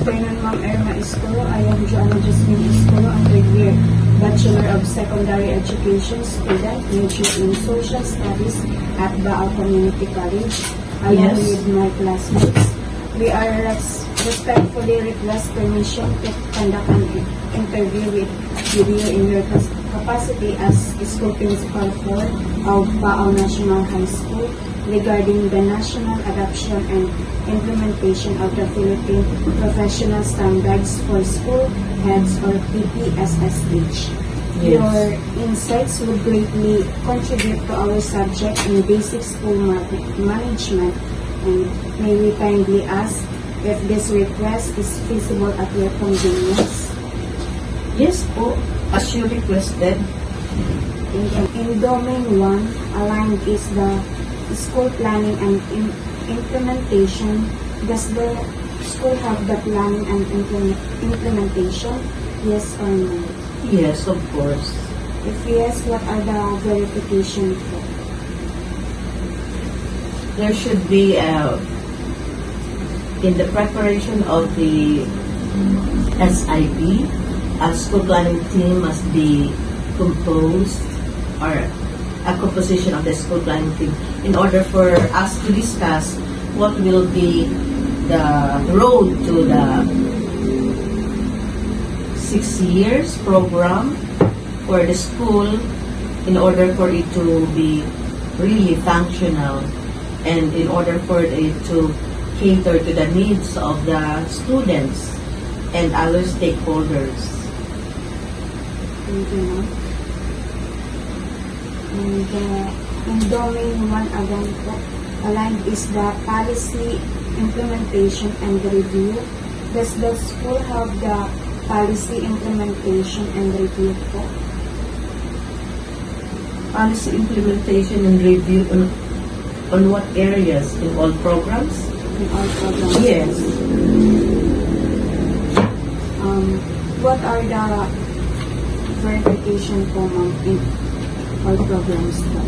afternoon, Ma'am Irma Iscoro. I am Joanna Jasmine Iscoro, a third-year Bachelor of Secondary Education student majoring in Social Studies at Baal Community College, along Yes. with my classmates. We are respectfully request permission to conduct an interview with you in your capacity as school principal of Baal National High School regarding the national adoption and implementation of the Philippine Professional Standards for School Heads or PPSSH. Yes. Your insights would greatly contribute to our subject in basic school management, and may we kindly ask if this request is feasible at your convenience. Yes po, as you requested. In Domain 1, aligned is the school planning and implementation. Does the school have the planning and implementation? Yes or no? Yes, of course. If yes, what are the verification for? There should be, in the preparation of the SIP, a school planning team must be composed, or a composition of the school planning team, in order for us to discuss what will be the road to the 6 years program for the school, in order for it to be really functional, and in order for it to cater to the needs of the students and other stakeholders. Thank you, ma'am. And in Domain 1 again po, aligned is the policy implementation and review. Does the school have the policy implementation and review po? Policy implementation and review on what areas? In all programs? In all programs? Yes. What are the verification po, ma'am, in all programs po?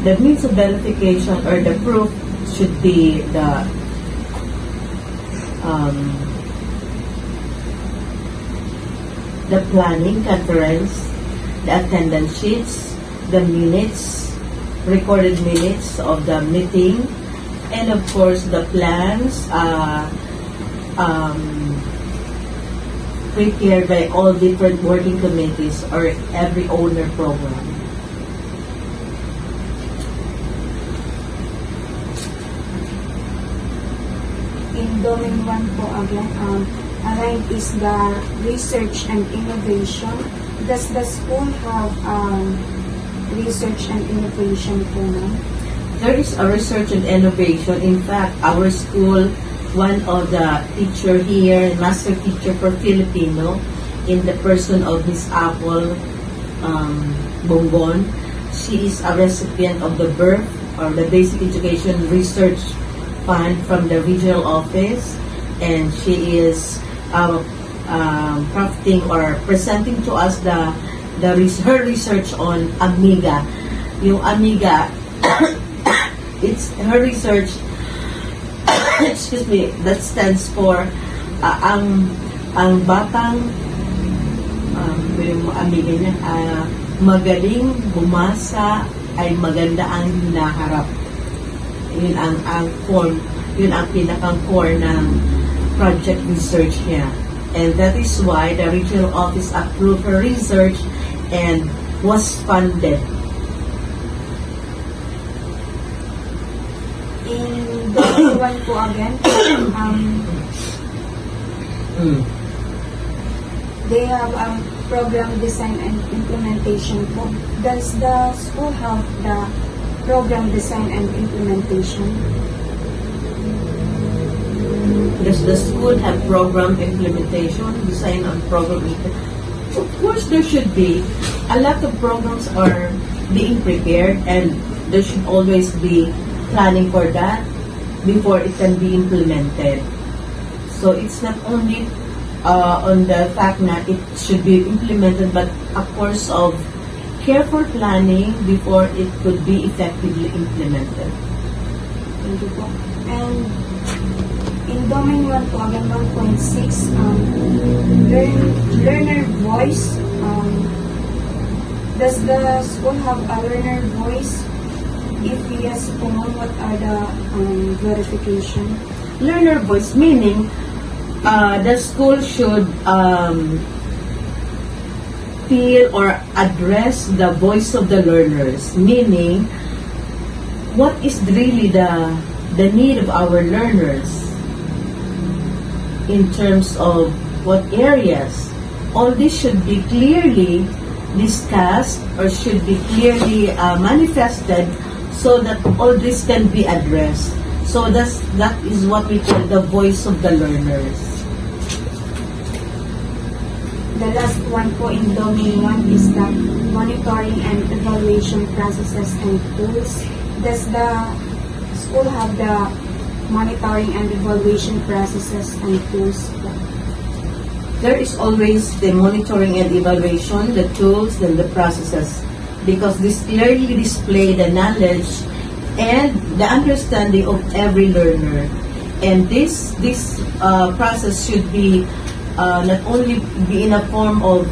The means of verification or the proof should be the planning conference, the attendance sheets, the minutes, recorded minutes of the meeting, and of course the plans prepared by all different working committees or every owner program. In Domain 1 po again, aligned is the research and innovation. Does the school have research and innovation po, ma'am? There is a research and innovation. In fact, our school, one of the teacher here, master teacher for Filipino, in the person of Miss Apple Bongon, she is a recipient of the BERF, or the Basic Education Research Fund from the regional office, and she is crafting or presenting to us her research on Amiga. Yung Amiga, it's her research, excuse me, that stands for ang batang yung Amiga niya, magaling bumasa ay maganda ang hinaharap. Yun ang form, yun ang pinakang core ng project research niya. And that is why the regional office approved her research and was funded. In Domain 1 po again, they have program design and implementation po. Does the school have the program design and implementation? Does the school have program implementation, design on program implementation? Of course, there should be. A lot of programs are being prepared, and there should always be planning for that before it can be implemented. So it's not only on the fact that it should be implemented, but a course of careful planning before it could be effectively implemented. Thank you po. And domain 1 po, again 1.6, learner voice. Does the school have a learner voice? If yes po, ma'am, what are the verification? Learner voice, meaning the school should feel or address the voice of the learners, meaning what is really the need of our learners in terms of what areas. All this should be clearly discussed or should be clearly manifested so that all this can be addressed. So that is what we call the voice of the learners. The last one po in domain 1 is the monitoring and evaluation processes and tools. Does the school have the monitoring and evaluation processes and tools? There is always the monitoring and evaluation, the tools, and the processes, because this clearly display the knowledge and the understanding of every learner. And this process should be not only be in a form of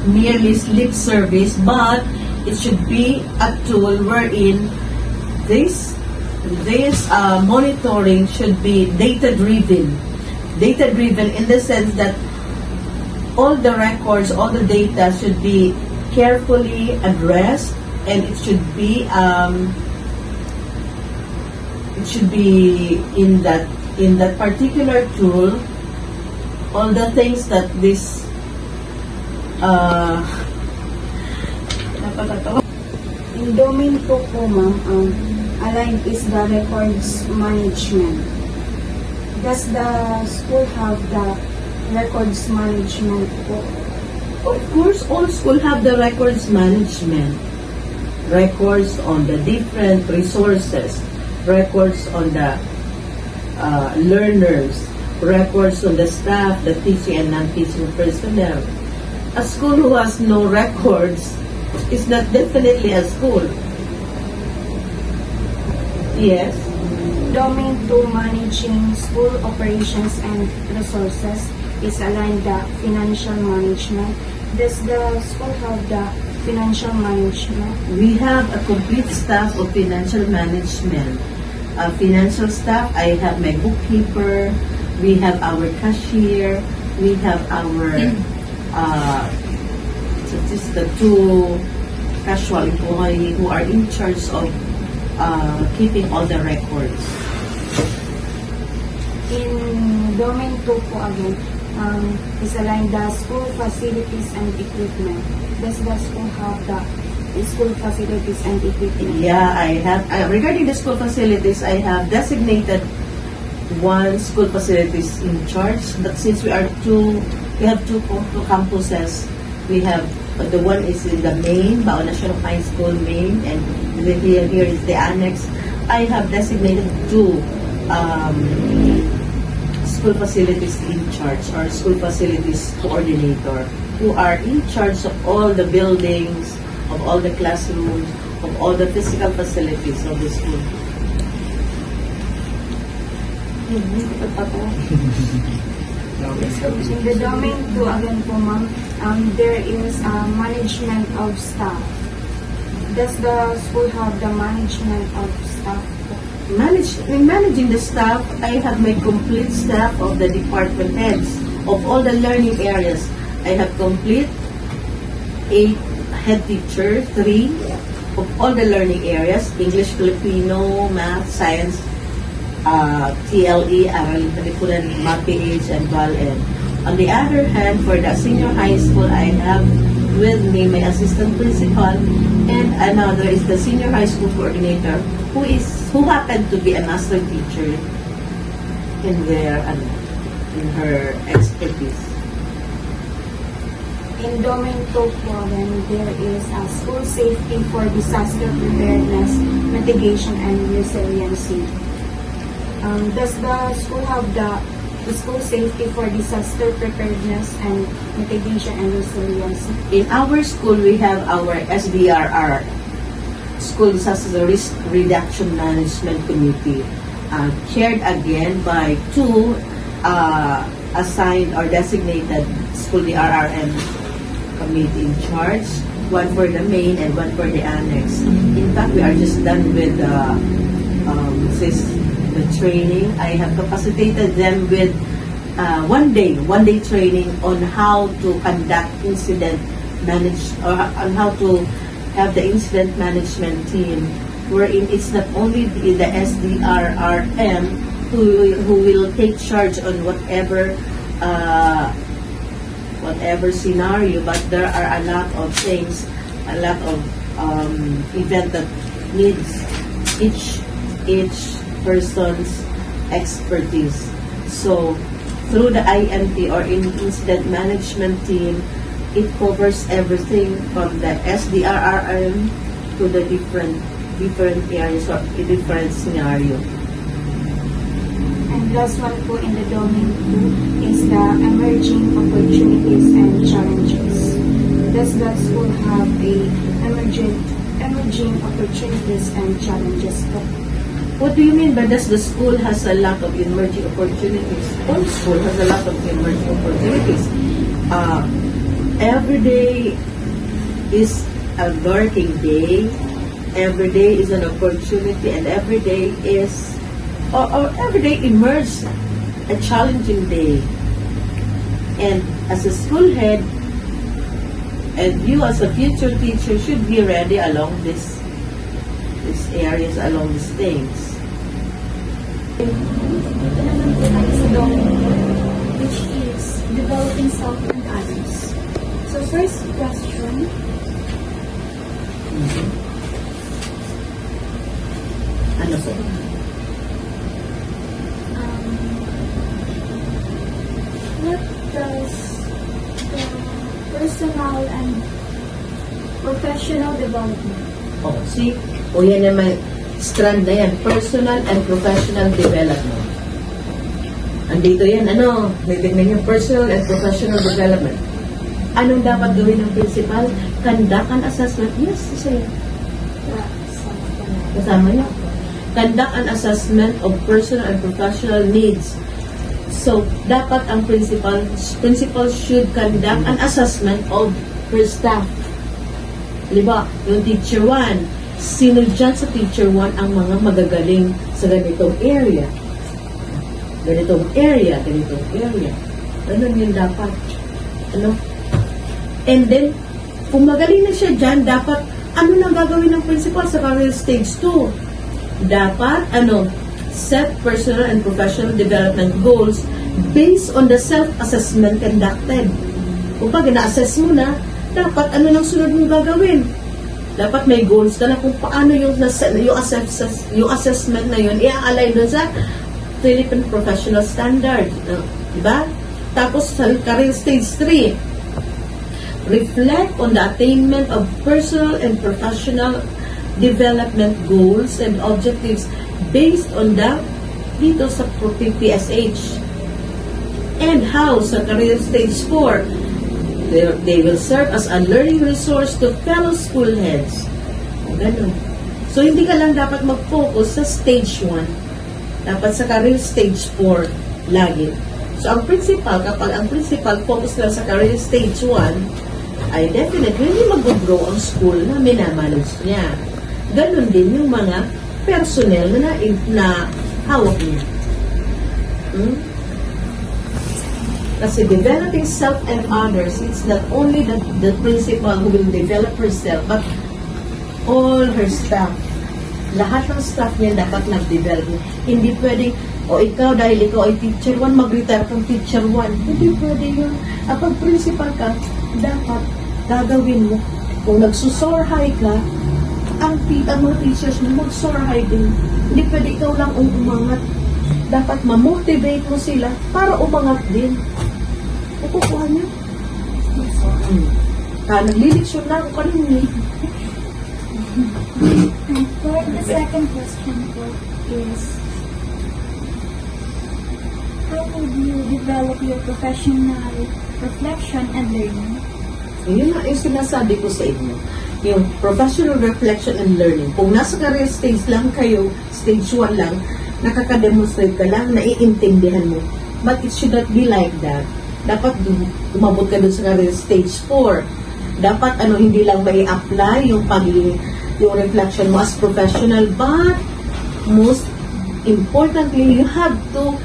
merely lip service, but it should be a tool wherein this monitoring should be data-driven. Data-driven in the sense that all the records, all the data should be carefully addressed, and it should be in that particular tool, all the things that this In domain 2 po, ma'am, aligned is the records management. Does the school have the records management po? Of course, all school have the records management. Records on the different resources, records on the learners, records on the staff, the teaching and non-teaching personnel. A school who has no records is not definitely a school. Yes. Domain 2, managing school operations and resources, is aligned the financial management. Does the school have the financial management? We have a complete staff of financial management. Financial staff, I have my bookkeeper, we have our cashier, we have our just the two casual employees who are in charge of keeping all the records. In domain 2 po again, is aligned the school facilities and equipment. Does the school have the school facilities and equipment? Yeah, I have. Regarding the school facilities, I have designated one school facilities in charge. But since we have two campuses. We have the one is in the main, Bao National High School main, and here is the annex. I have designated two school facilities in charge, or school facilities coordinator, who are in charge of all the buildings, of all the classrooms, of all the physical facilities of the school. In the domain 2 again po, ma'am, there is management of staff. Does the school have the management of staff? In managing the staff, I have my complete staff of the department heads of all the learning areas. I have complete 8 head teachers, 3 of all the learning areas: English, Filipino, Math, Science, TLE, Aralin Kalipunan, MAPH, and BAL-Ed. On the other hand, for the senior high school, I have with me my assistant principal, and another is the senior high school coordinator, who happened to be a master teacher in her expertise. In domain 2 po, then there is school safety for disaster preparedness, mitigation, and resiliency. Does the school have the school safety for disaster preparedness and mitigation and resiliency? In our school, we have our SDRR, school has a risk reduction management committee, chaired again by two assigned or designated school DRRM committee in charge, one for the main and one for the annex. In fact, we are just done with the training. I have capacitated them with one day training on how to conduct incident or on how to have the incident management team, wherein it's not only the SDRRM who will take charge on whatever scenario, but there are a lot of things, a lot of event that needs each person's expertise. So through the IMT or incident management team, it covers everything from the SDRRM to the different areas or different scenario. And last one po in the domain 2 is the emerging opportunities and challenges. Does the school have a emerging opportunities and challenges po? What do you mean by does the school has a lot of emerging opportunities? All school has a lot of emerging opportunities. Every day is a learning day. Every day is an opportunity, and every day is, or every day emerges a challenging day. And as a school head, and you as a future teacher should be ready along these areas, along these things. Which is developing self and others. So first question, Ano po? what does the personal and professional development? Oh, see? O yan naman, strand na yan. Personal and professional development. Andito yan, titignan yung personal and professional development. Anong dapat gawin ng principal? Conduct an assessment. Yes, isa yan. Kasama niyo. Conduct an assessment of personal and professional needs. So, dapat ang principal should conduct an assessment of her staff. Diba? Yung teacher 1, sino dyan sa teacher 1 ang mga magagaling sa ganitong area? Ganitong area. Ganun yung dapat. And then, kung magaling na siya dyan, dapat, ano nang gagawin ng principal sa career stage 2? Dapat, set personal and professional development goals based on the self-assessment conducted. Kung pag na-assess mo na, dapat ano nang sunod mong gagawin? Dapat may goals ka na kung paano yung assessment na yun i-align dun sa Philippine Professional Standard. Diba? Tapos sa career stage 3, reflect on the attainment of personal and professional development goals and objectives based on the dito sa PSH. And how sa career stage 4, they will serve as a learning resource to fellow school heads. Ganun. So, hindi ka lang dapat mag-focus sa stage 1. Dapat sa career stage 4 lagi. So, ang principal, kapag ang principal focus lang sa career stage 1, ay definitely hindi mag-grow ang school na minamanage niya. Ganon din yung mga personnel na hawak niya. Kasi developing self and others, it's not only the principal who will develop herself, but all her staff. Lahat ng staff niya dapat nag-develop. Hindi pwedeng, ikaw dahil ikaw ay teacher 1, mag-retire kang teacher 1. Hindi pwede yun. Kapag principal ka, dapat gagawin mo. Kung nagsusor high ka, ang mga teachers mo mag-soar high din. Hindi pwede ikaw lang umangat. Dapat ma-motivate mo sila para umangat din. Kukuha niyo. Nagliliksyon na ako kanina. And for the second question po is, how would you develop your professional reflection and learning? Yun na yung sinasabi ko sa inyo. yung professional reflection and learning. Kung nasa career stage lang kayo, stage 1 lang, nakaka-demonstrate ka lang, naiintindihan mo. But it should not be like that. Dapat umabot ka dun sa career stage 4. Dapat hindi lang may apply yung yung reflection mo as professional, but most importantly, you have to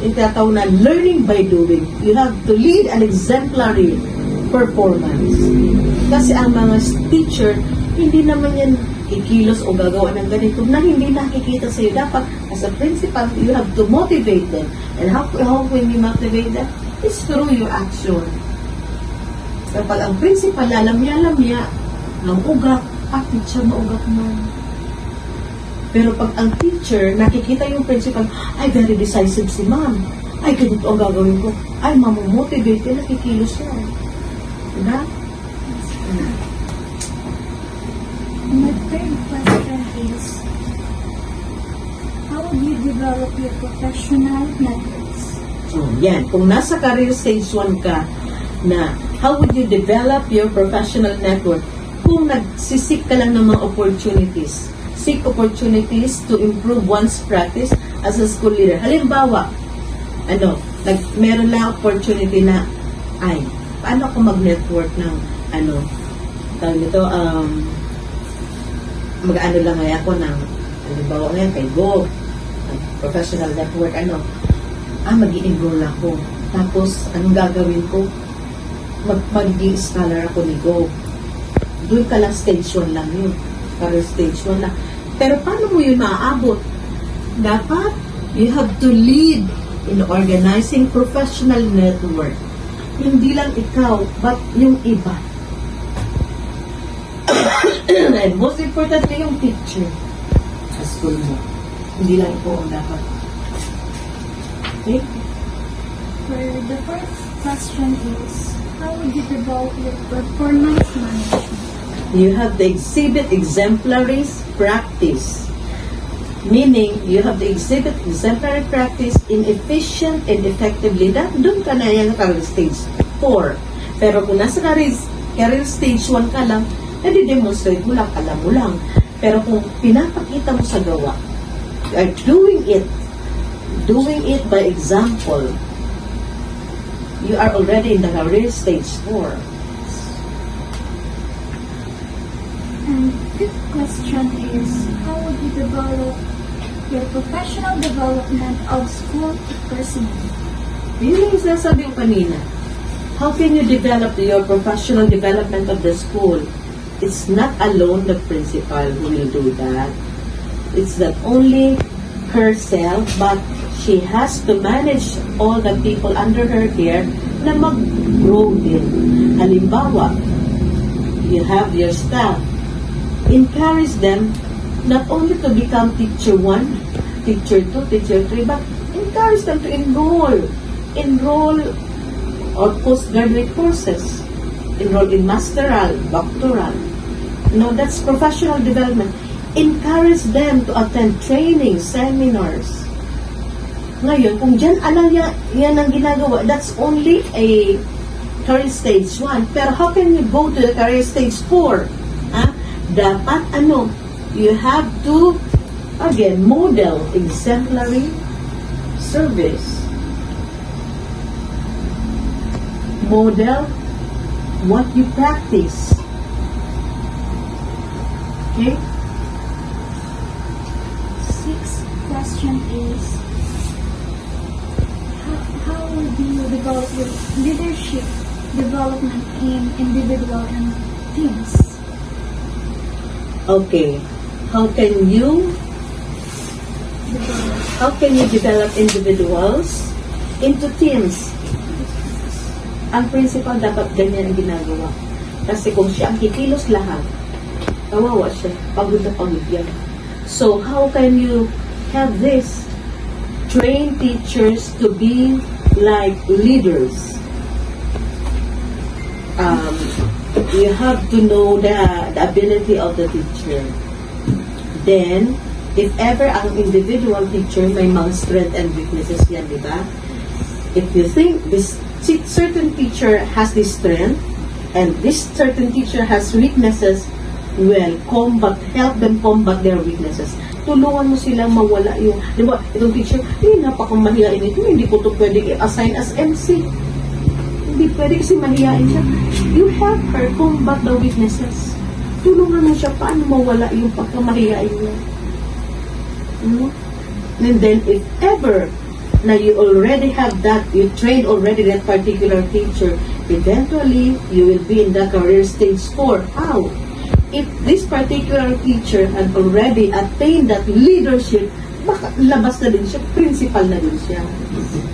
yung tinatawag na learning by doing. You have to lead an exemplary performance. Kasi ang mga teacher, hindi naman yan ikilos o gagawa ng ganito na hindi nakikita sa iyo. Dapat, as a principal, you have to motivate them. And how can you motivate them? It's through your action. Kapag ang principal, alam-niya, ang ugak, teacher, maugak man. Pero pag ang teacher, nakikita yung principal, ay, very decisive si ma'am. Ay, ganito ang gagawin ko. Ay, mamomotivate, nakikilos yan. Diba? My third question is, how would you develop your professional networks? So, yan. Kung nasa career stage 1 ka, na how would you develop your professional network? Kung nagsisik ka lang ng mga opportunities, seek opportunities to improve one's practice as a school leader. Halimbawa, meron lang opportunity na, ay, paano ako mag-network ng, tawag nito, mag-ano lang ngayon ako ng, halimbawa ngayon kay Go, professional network, mag-i-enroll ako. Tapos, anong gagawin ko? Magiging scholar ako ni Go. Doon ka lang, stage 1 lang yun. Career stage 1 lang. Pero paano mo yun maaabot? Dapat, you have to lead in organizing professional network. Hindi lang ikaw, but yung iba. And most importantly, yung teacher sa school mo. Hindi lang ikaw ang dapat. Okay? For the fourth question is, how would you develop your performance management? You have to exhibit exemplary practice. Meaning, you have to exhibit exemplary practice in efficient and effectively. Doon ka na yan career stage 4. Pero kung nasa career stage 1 ka lang, nadi-demonstrate mo lang, alam mo lang. Pero kung pinapakita mo sa gawa, you are doing it by example, you are already in the career stage 4. And fifth question is, how would you develop your professional development of school personnel? Yun yung sinasabi ko kanina. How can you develop your professional development of the school? It's not alone the principal who will do that. It's not only herself, but she has to manage all the people under her care na mag-grow din. Halimbawa, you have your staff. Encourage them not only to become teacher 1, teacher 2, teacher 3, but encourage them to enroll or postgraduate courses, enroll in masteral, doctoral. That's professional development. Encourage them to attend training, seminars. Ngayon, kung dyan yan ang ginagawa, that's only a career stage 1. Pero how can you go to the career stage 4? Dapat you have to, again, model exemplary service. Model what you practice. Okay? Sixth question is, how would you develop your leadership development in individual and teams? Okay. How can you develop individuals into teams? Ang principal dapat ganyan ang ginagawa. Kasi kung siya ang kikilos lahat, kawawa siya. Pagod na pagod yan. So, how can you have this? Train teachers to be like leaders. You have to know the ability of the teacher. Then, if ever ang individual teacher may mga strength and weaknesses yan, di ba? If you think this certain teacher has this strength, and this certain teacher has weaknesses, well, help them combat their weaknesses. Tulungan mo silang mawala yung, di ba, itong teacher, napakamahiyain ito, hindi ko to pwede i-assign as MC. Hindi pwede kasi mahiyain siya. You help her combat the weaknesses. Tulungan mo siya paano mawala yung pagkamahiyain niya. And then, if ever na you already have that, you trained already that particular teacher, eventually, you will be in the career stage 4. How? If this particular teacher had already attained that leadership, baka labas na din siya, principal na din siya.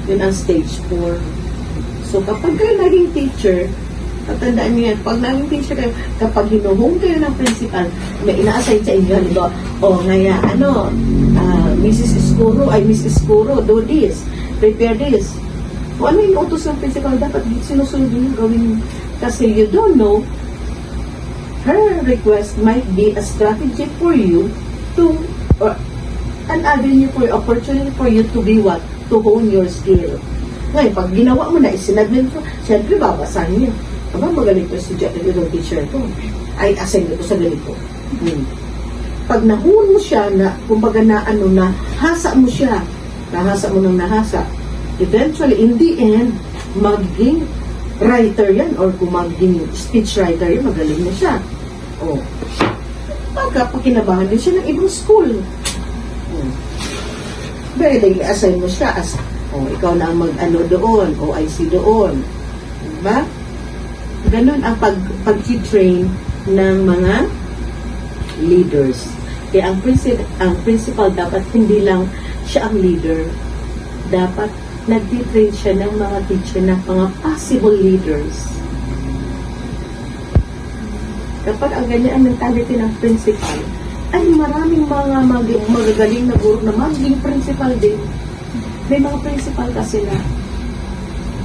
Yun ang stage 4. So, kapag kayo naging teacher, tatandaan niyo yan, pag naging teacher kayo, kapag hinuhong kayo ng principal, may ina-assign sa inyo, diba? Mrs. Escuro, do this, prepare this. Kung ano yung utos ng principal, dapat sinusunod niyo, gawin niyo. Kasi you don't know, her request might be a strategy for you to, or an avenue for opportunity for you to be what? To hone your skill. Ngayon, pag ginawa mo na, isinadmin ko, siyempre babasahin niya. Aba, magaling ko si yung teacher ko. Ay, assign ko sa ganito. Pag nahon mo siya, na, kumbaga hasa mo siya, nahasa mo ng nahasa, eventually, in the end, magiging writer yan, or kung magiging speech writer yan, magaling na siya. O, pagkapakinabangan din siya ng ibang school. Pwede, assign mo siya as, ikaw na ang mag-ano doon, OIC doon. Diba? Ganun ang pag-train ng mga leaders. Kaya ang principal dapat hindi lang siya ang leader. Dapat nag-train siya ng mga teacher ng mga possible leaders. Kapag ang ganyan ang mentality ng principal, ay maraming mga magagaling na guro na magiging principal din. May mga principal kasi na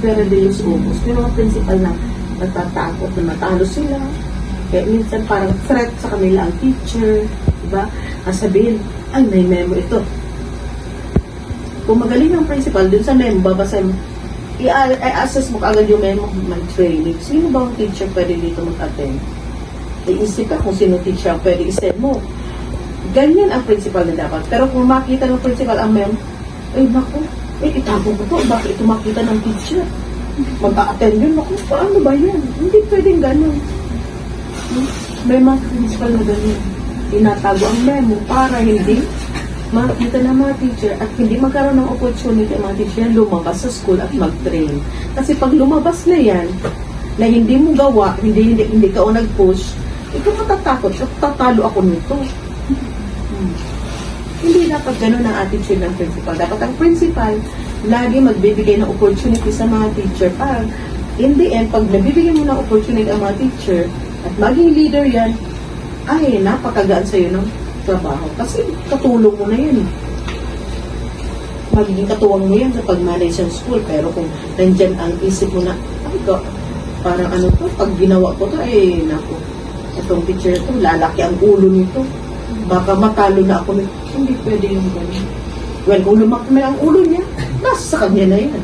pero de los umos. May mga principal na natatakot na matalo sila. Kaya minsan parang threat sa kanila ang teacher. Diba? Sabihin, ay may memo ito. Kung magaling ang principal, dun sa memo, babasahin mo, i-assess mo agad yung memo ng training. Sino ba ang teacher pwede dito mag-attend? Iisip ka kung sino teacher ang pwede i-send mo. Ganyan ang principal na dapat. Pero kung makita ng principal ang memo, ay naku, itago ko to. Bakit ito makita ng teacher? Mag-a-attend yun. Naku, paano ba yan? Hindi pwedeng ganun. May mga principal na ganun. Tinatago ang memo para hindi makita ng mga teacher at hindi magkaroon ng opportunity ang mga teacher na lumabas sa school at mag-train. Kasi pag lumabas na yan, na hindi mo gawa, hindi ka o nag-push, ikaw matatakot siya, tatalo ako nito. Hindi dapat ganun ang attitude ng principal. Dapat ang principal, lagi magbibigay ng opportunity sa mga teacher para in the end, pag nabibigyan mo ng opportunity ang mga teacher at maging leader yan, ay napakagaan sa'yo ng trabaho. Kasi katulong mo na yan. Magiging katuwang mo yan sa pag-manage ng school. Pero kung nandyan ang isip mo na, ay parang ano to, pag ginawa ko to, naku, itong teacher to, lalaki ang ulo nito. Baka matalo na ako. Hindi pwede yung gano'n. Well, kung lumaki ang ulo niya, nasa sa kanya na yan.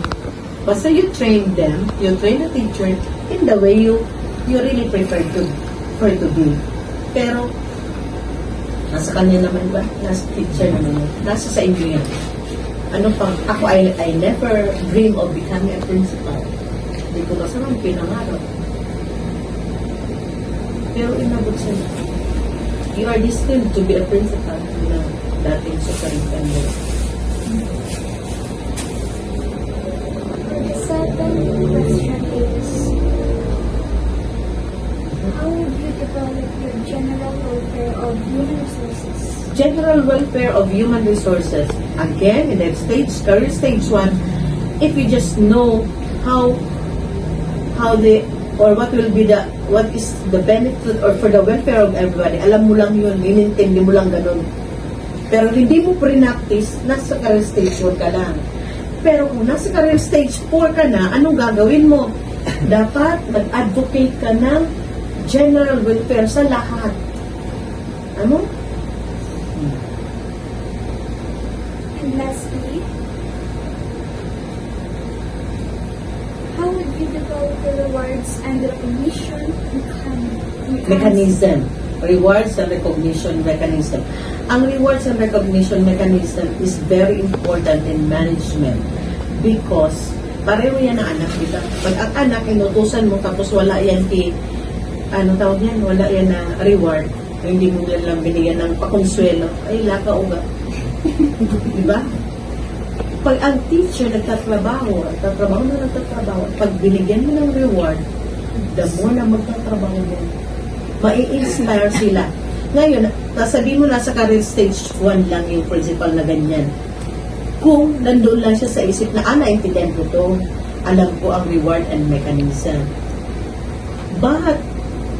Basta you train them, you train the teacher in the way you really prefer to be. Pero, nasa kanya naman ba? Nasa teacher naman yan. Nasa sa inyo yan. Ano pang, ako, I never dream of becoming a principal. Hindi ko kasi naman pinangarap. Pero inabot siya. You are destined to be a principal na dating superintendent. The second question is, how would you develop your general welfare of human resources? General welfare of human resources. Again, in that stage, career stage 1, if you just know how the or what is the benefit or for the welfare of everybody. Alam mo lang yun, inintindi mo lang ganun. Pero hindi mo pre-practice, nasa career stage 1 ka lang. Pero kung nasa career stage 4 ka na, anong gagawin mo? Dapat mag-advocate ka ng general welfare sa lahat. Ano? And lastly, how would you develop the rewards and recognition Mechanism. Rewards and recognition mechanism. Ang rewards and recognition mechanism is very important in management because pareho yan ang anak, diba? Pag ang anak, inutusan mo tapos wala yan ano tawag yan, wala yan na reward, hindi mo lang binigyan ng pakonsuelo, ay laka uga. Diba? Pag ang teacher nagtatrabaho, pag binigyan mo ng reward, the more na magtatrabaho mo, mai-inspire sila. Ngayon, sabihin mo nasa career stage 1 lang yung principal na ganyan. Kung nandun lang siya sa isip na, naintindihan ko to, alam ko ang reward and mechanism. But,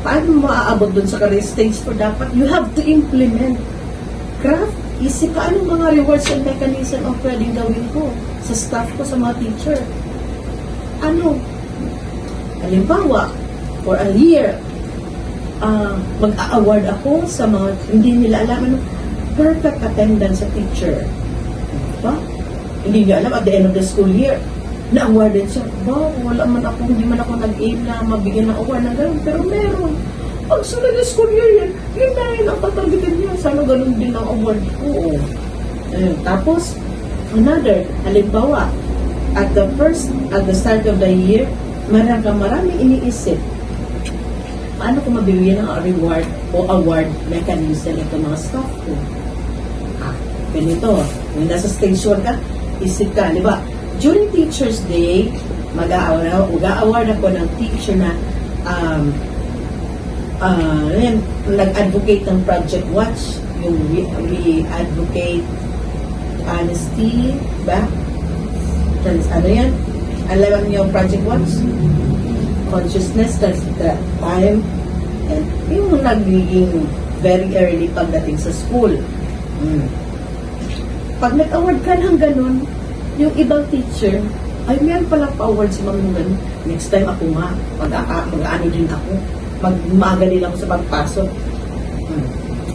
paano maaabot dun sa career stage 4? Dapat, you have to implement. Craft, isip ka, anong mga rewards and mechanism ang pwedeng gawin ko sa staff ko, sa mga teacher? Ano? Halimbawa, for a year, mag-a-award ako sa mga hindi nila alam ano, perfect attendance sa teacher. Diba? Hindi niya alam at the end of the school year, na-awarded siya. Ba, wala man ako, hindi man ako nag-aim na mabigyan ng award na gano'n, pero meron. Pag sunod na school year yan, yun na yun ang tatargetin niya. Sana gano'n din ang award ko. Ayun. Tapos, another, halimbawa, at the start of the year, marami iniisip. Paano ko mabibigyan ng reward o award mechanism ito mga staff ko? Ganito, yung nasa stage 1 ka, isip ka, di ba? During Teacher's Day, mag-a-award ako ng teacher na nag-advocate ng Project Watch, yung we advocate honesty, ba? Ano yan? Alam niyo yung Project Watch? Consciousness, that's the time, and yung nagiging very early pagdating sa school. Pag nag-award ka ng ganun, yung ibang teacher, ay meron palang pa-award si ma'am ng ganun. Next time ako nga, mag-ano din ako, mag-maaga din ako sa pagpasok.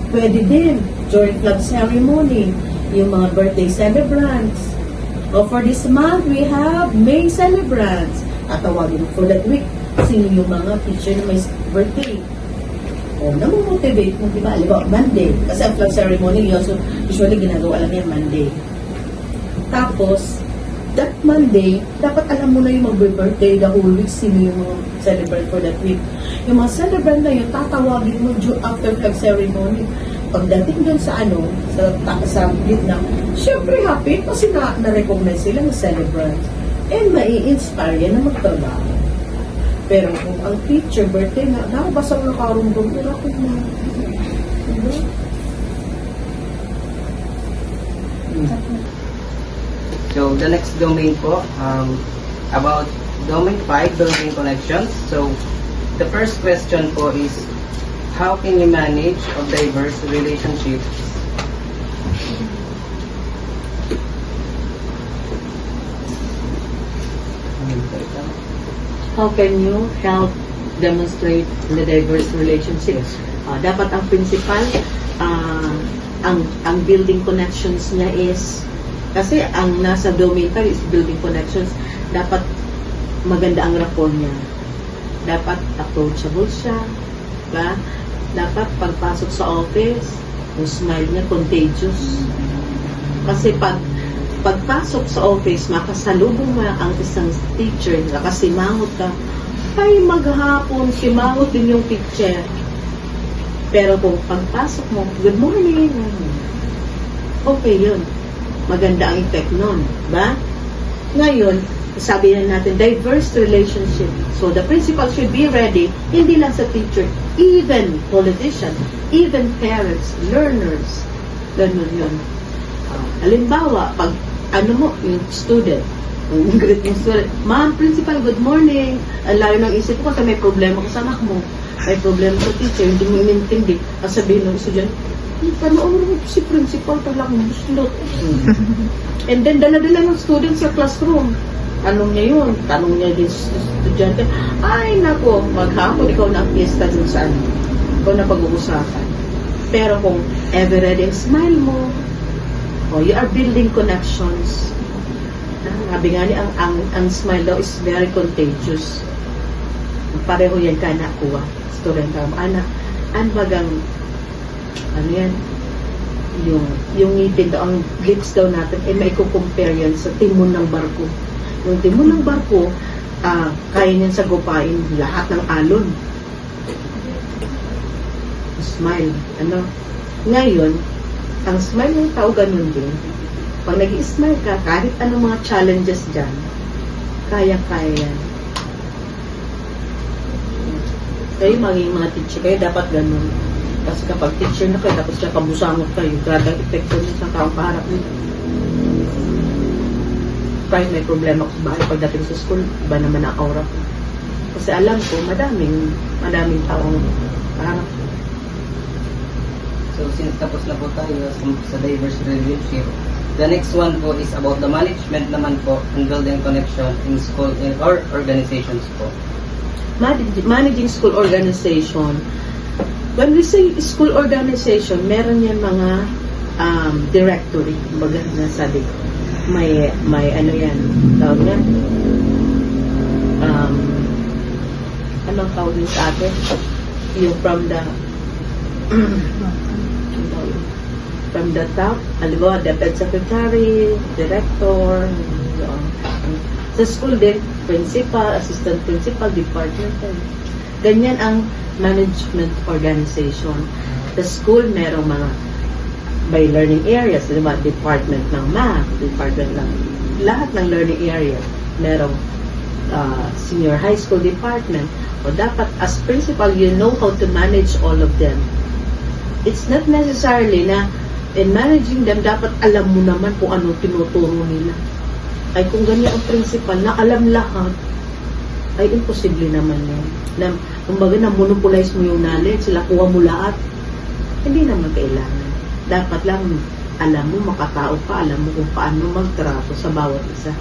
Pwede din, during flag ceremony, yung mga birthday celebrants. O for this month, we have May celebrants. Tatawagin for that week, sino yung mga teacher na may birthday. O, namomotivate mo, diba? Alibaw, Monday. Kasi ang flag ceremony, usually ginagawa lang yan Monday. Tapos, that Monday, dapat alam mo na yung mag-birthday the whole week, sino yung mga celebrant for that week. Yung mga celebrant na yun, tatawagin mo after flag ceremony. Pagdating dun sa sa gitna, syempre happy kasi na-recognize sila na celebrant. And mai-inspire yan na magtrabaho. Pero kung ang teacher birthday na, nakabasang nakarundong, ako na. So, the next domain po, about domain 5, building connections. So, the first question po is, how can you manage a diverse relationships? How can you help demonstrate the diverse relationships? Dapat ang principal, ang building connections niya is, kasi ang nasa domain 5 is building connections, dapat maganda ang rapport niya. Dapat approachable siya. Ba? Dapat pagpasok sa office, yung smile niya contagious. Kasi pagpasok sa office, makasalubong mo ang isang teacher, nakasimangot ka, ay maghapon, simangot din yung teacher. Pero kung pagpasok mo, good morning, okay yun. Maganda ang effect nun. Ba? Ngayon, sabi na natin, diverse relationship. So, the principal should be ready, hindi lang sa teacher, even politician, even parents, learners. Ganun yun. Halimbawa, pag yung student, yung greet mo student, ma'am, principal, good morning. Ang layo ng isip ko kasi may problema ko sa anak mo. May problema sa teacher, hindi mo inintindi. Sabihin ng estudyante, panoorin mo si principal, talagang gusto. And then, dala-dala ng student sa classroom. Tanong niya yun. Tanong niya din sa estudyante, ay, nako, maghapon, ikaw na ang piyesta dun sa ano. Ikaw na pag-uusapan. Pero kung ever ready, smile mo. You are building connections. Sabi nga ni, ang smile daw is very contagious. pareho yan ka na kuha. Student ka mo, anak, bagang, ano yan, yung ngipin daw, ang lips daw natin, may compare yan sa timon ng barko. Yung timon ng barko, kaya niyan sagupain lahat ng alon. Smile, Ngayon, ang smile ng tao ganun din. Pag nag-i-smile ka, kahit anong mga challenges dyan, kaya-kaya yan. Kayo maging mga teacher kayo, dapat ganun. Kasi kapag teacher na kayo, tapos siya kabusangot kayo, gradang epekto niya sa taong kaharap niyo. Kahit may problema ko sa bahay pagdating sa school, iba naman ang aura ko. Kasi alam ko, madaming taong kaharap. So since tapos na po tayo sa diverse relationship, the next one po is about the management naman po and building connection in school or organizations po. Managing school organization. When we say school organization, meron yan mga directory. Baga nasabi ko. May ano yan. Tawag na. Anong tawag din sa atin? Yung from the top, halimbawa, DepEd Secretary, Director, sa school din, Principal, Assistant Principal, Department. Ganyan ang management organization. The school, merong mga by learning areas, diba? Department ng Math, Department ng lahat ng learning area. Merong senior high school department. O dapat, as principal, you know how to manage all of them. It's not necessarily na in managing them, dapat alam mo naman kung ano tinuturo nila. Ay kung ganyan ang principal na alam lahat, ay imposible naman yan. Na, kumbaga na monopolize mo yung knowledge, sila kuha mo lahat. Hindi naman kailangan. Dapat lang alam mo, makatao ka, alam mo kung paano magtrato sa bawat isa.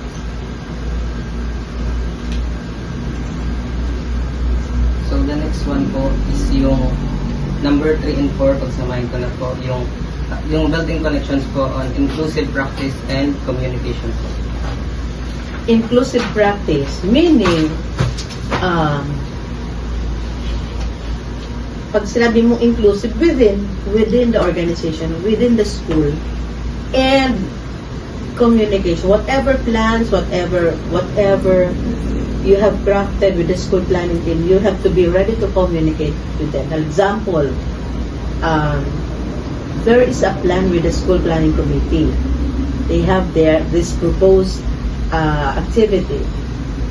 So the next one po is yung number 3 and 4, pagsamahin ko na po, yung building connections po on inclusive practice and communication po. Inclusive practice, meaning, pag sinabi mong inclusive within the organization, within the school, and communication, whatever plans, whatever you have crafted with the school planning team, you have to be ready to communicate with them. For example, there is a plan with the school planning committee. They have this proposed activity.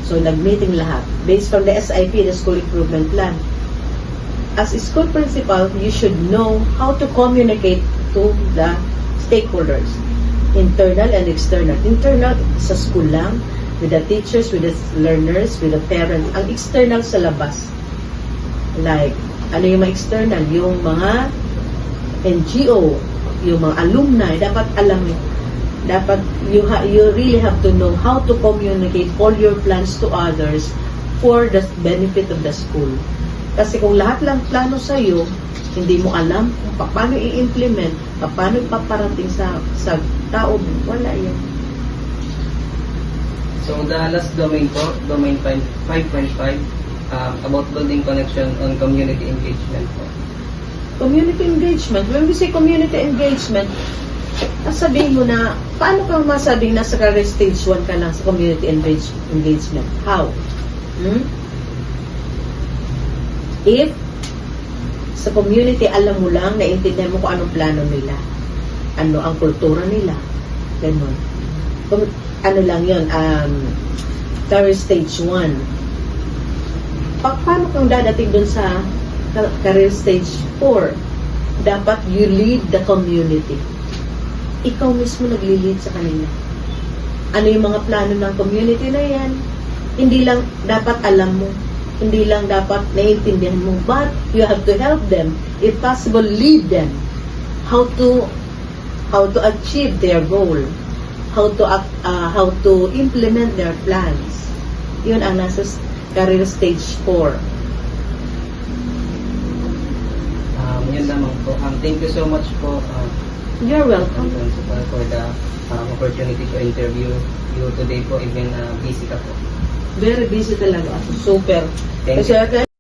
So, nag-meeting lahat. Based from the SIP, the School Improvement Plan. As a school principal, you should know how to communicate to the stakeholders, internal and external. Internal, sa school lang, with the teachers, with the learners, with the parents. Ang external sa labas. Like, ano yung mga external? Yung mga NGO, yung mga alumni, dapat alam mo. Dapat, you really have to know how to communicate all your plans to others for the benefit of the school. Kasi kung lahat lang plano sa'yo, hindi mo alam kung paano i-implement, paano ipaparating sa tao, wala yan. So the last domain po, domain 5.5, about building connection on community engagement po. Community engagement. When we say community engagement, sabihin mo na, paano kang masabing nasa career stage 1 ka lang sa community engagement? How? If sa community, alam mo lang, naiintindihan mo kung anong plano nila, ano ang kultura nila, ganun. Ano lang yun, career stage 1. Paano kang dadating dun sa career stage 4? Dapat you lead the community. Ikaw mismo nagli-lead sa kanila. Ano yung mga plano ng community na yan? Hindi lang dapat alam mo, hindi lang dapat naiintindihan mo, but you have to help them, if possible, lead them how to achieve their goal, how to implement their plans. Yun ang nasa career stage 4. Yun lamang po. Thank you so much po. You're welcome. For the opportunity to interview you today po, even busy ka po. Very busy talaga. Super. Thank Kasi